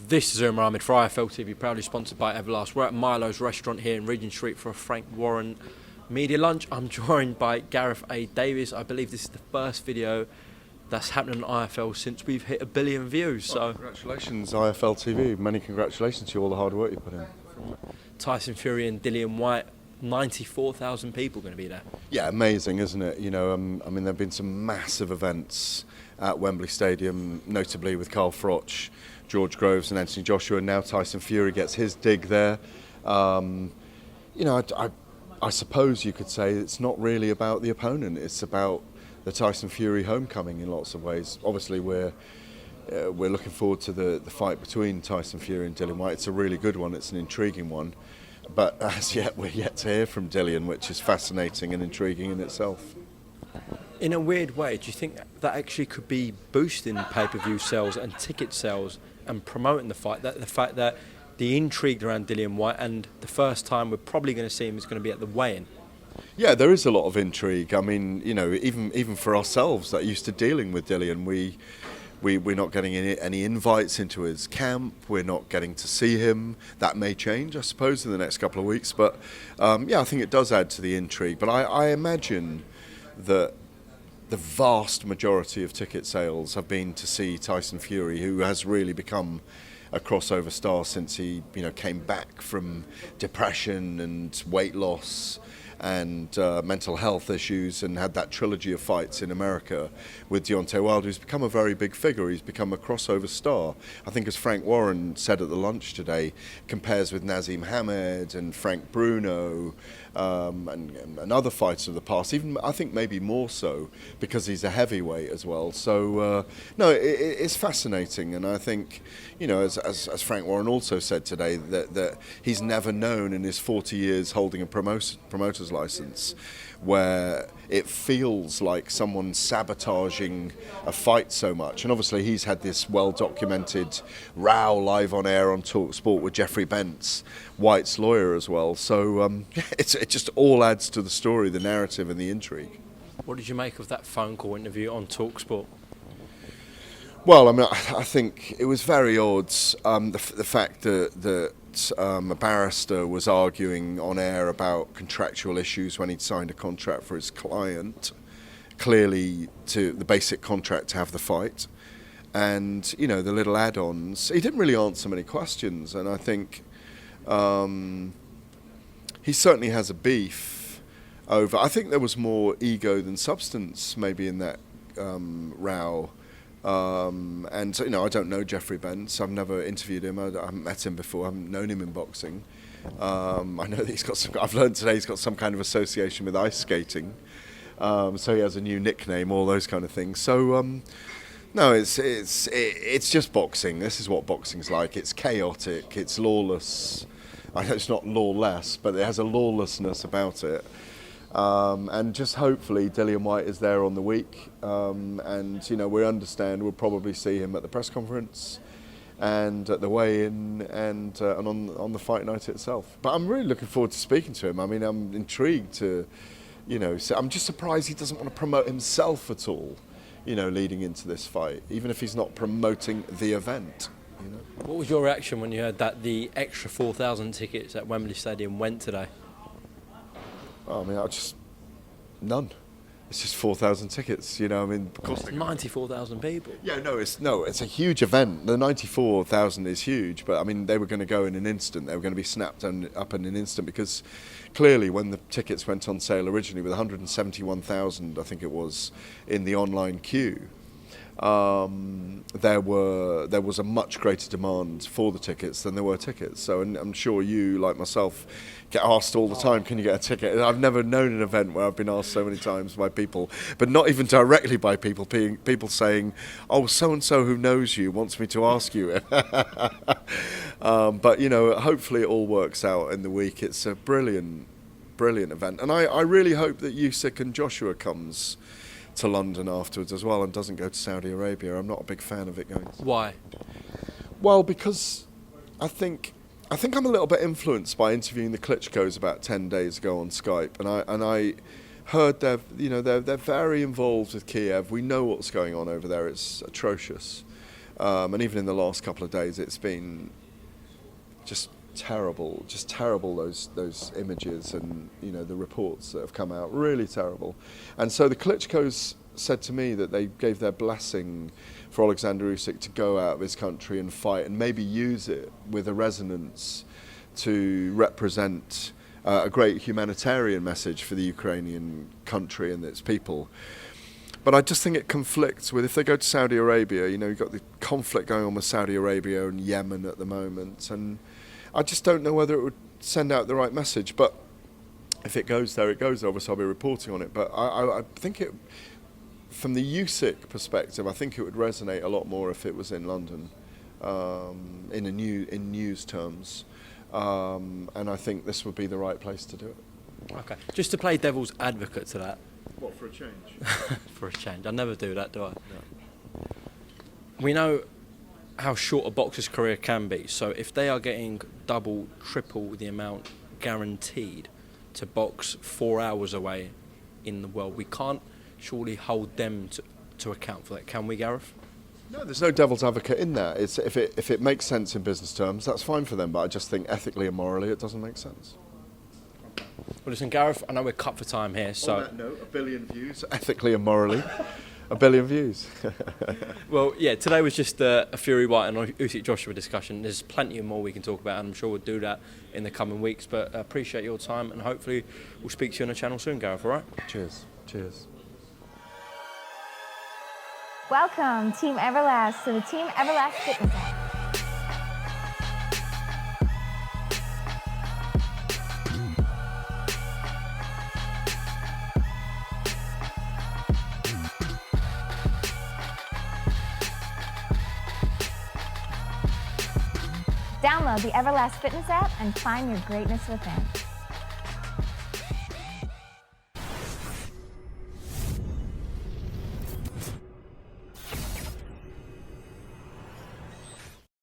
This is Umar Ahmed for IFL TV, proudly sponsored by Everlast. We're at Milo's restaurant here in Regent Street for a Frank Warren media lunch. I'm joined by Gareth A. Davies. I believe this is the first video that's happening on IFL since we've hit 1 billion views. So congratulations, IFL TV. Many congratulations to you, all the hard work you put in. Tyson Fury and Dillian Whyte, 94,000 people going to be there. Yeah, amazing, isn't it? You know, I mean, there have been some massive events at Wembley Stadium, notably with Carl Froch, George Groves and Usyk-Joshua, and now Tyson Fury gets his dig there. You know, I suppose you could say it's not really about the opponent, it's about the Tyson Fury homecoming in lots of ways. Obviously, we're looking forward to the fight between Tyson Fury and Dillian Whyte. It's a really good one, it's an intriguing one. But as yet, we're yet to hear from Dillian, which is fascinating and intriguing in itself. In a weird way, do you think that actually could be boosting pay-per-view sales and ticket sales and promoting the fight? That the fact that the intrigue around Dillian Whyte, and the first time we're probably going to see him is going to be at the weigh-in. Yeah, there is a lot of intrigue. I mean, you know, even for ourselves that are used to dealing with Dillian, we're not getting any invites into his camp. We're not getting to see him. That may change, I suppose, in the next couple of weeks. But yeah, I think it does add to the intrigue. But I imagine that the vast majority of ticket sales have been to see Tyson Fury, who has really become a crossover star since he, you know, came back from depression and weight loss and mental health issues, and had that trilogy of fights in America with Deontay Wilder, who's become a very big figure. He's become a crossover star. I think, as Frank Warren said at the lunch today, compares with Nazim Hamed and Frank Bruno and other fighters of the past, even I think maybe more so because he's a heavyweight as well. So no, it's fascinating, and I think, you know, as Frank Warren also said today, that he's never known in his 40 years holding a promoter's license where it feels like someone's sabotaging a fight so much. And obviously he's had this well-documented row live on air on Talksport with Jeffrey Bentz, White's lawyer, as well. So it just all adds to the story, the narrative and the intrigue. What did you make of that phone call interview on Talksport? Well, I mean, I think it was very odd, the fact that a barrister was arguing on air about contractual issues when he'd signed a contract for his client, clearly to the basic contract to have the fight, and, you know, the little add-ons. He didn't really answer many questions, and I think he certainly has a beef over. I think there was more ego than substance maybe in that row. And, you know, I don't know Jeffrey Bentz. I've never interviewed him. I haven't met him before. I haven't known him in boxing. I know that he's got some. I've learned today he's got some kind of association with ice skating. So he has a new nickname, all those kind of things. So no, it's just boxing. This is what boxing's like. It's chaotic. It's lawless. I know it's not lawless, but it has a lawlessness about it. And just hopefully Dillian Whyte is there on the week, and, you know, we understand we'll probably see him at the press conference and at the weigh-in and on the fight night itself. But I'm really looking forward to speaking to him. I mean, I'm intrigued to, you know, so I'm just surprised he doesn't want to promote himself at all, you know, leading into this fight, even if he's not promoting the event. You know. What was your reaction when you heard that the extra 4,000 tickets at Wembley Stadium went today? I mean, none. It's just 4,000 tickets, you know. I mean, of course, 94,000 people. Yeah, it's a huge event. The 94,000 is huge, but I mean, they were going to go in an instant. They were going to be snapped up in an instant, because clearly, when the tickets went on sale originally with 171,000, I think it was, in the online queue, there was a much greater demand for the tickets than there were tickets. So, and I'm sure you, like myself, get asked all the time, can you get a ticket? I've never known an event where I've been asked so many times by people, but not even directly by people, people saying, oh, so-and-so who knows you wants me to ask you. But, you know, hopefully it all works out in the week. It's a brilliant event. And I really hope that Usyk and Joshua comes to London afterwards as well and doesn't go to Saudi Arabia. I'm not a big fan of it going. Why? Well, because I think I'm a little bit influenced by interviewing the Klitschko's about 10 days ago on Skype, and I heard they're very involved with Kiev. We know what's going on over there. It's atrocious. And even in the last couple of days, it's been just terrible, those images and, you know, the reports that have come out, really terrible. And so the Klitschko's said to me that they gave their blessing for Alexander Usyk to go out of his country and fight and maybe use it with a resonance to represent a great humanitarian message for the Ukrainian country and its people. But I just think it conflicts with, if they go to Saudi Arabia, you know, you've got the conflict going on with Saudi Arabia and Yemen at the moment, and I just don't know whether it would send out the right message. But if it goes there, it goes there. Obviously, I'll be reporting on it. But I think it, from the Usyk perspective, I think it would resonate a lot more if it was in London, in news terms. And I think this would be the right place to do it. Okay. Just to play devil's advocate to that. What, for a change? For a change. I never do that, do I? No. We know how short a boxer's career can be. So if they are getting double, triple the amount guaranteed to box 4 hours away in the world, we can't surely hold them to account for that, can we, Gareth? No, there's no devil's advocate in that. It's, if it makes sense in business terms, that's fine for them. But I just think ethically and morally, it doesn't make sense. Well, listen, Gareth, I know we're cut for time here, so... On that note, 1 billion views, ethically and morally, 1 billion views. Well, yeah, today was just a Fury White and Usyk-Joshua discussion. There's plenty more we can talk about, and I'm sure we'll do that in the coming weeks. But I appreciate your time, and hopefully we'll speak to you on the channel soon, Gareth, all right? Cheers. Cheers. Welcome, Team Everlast, to the Team Everlast Fitness app. Download the Everlast Fitness app and find your greatness within.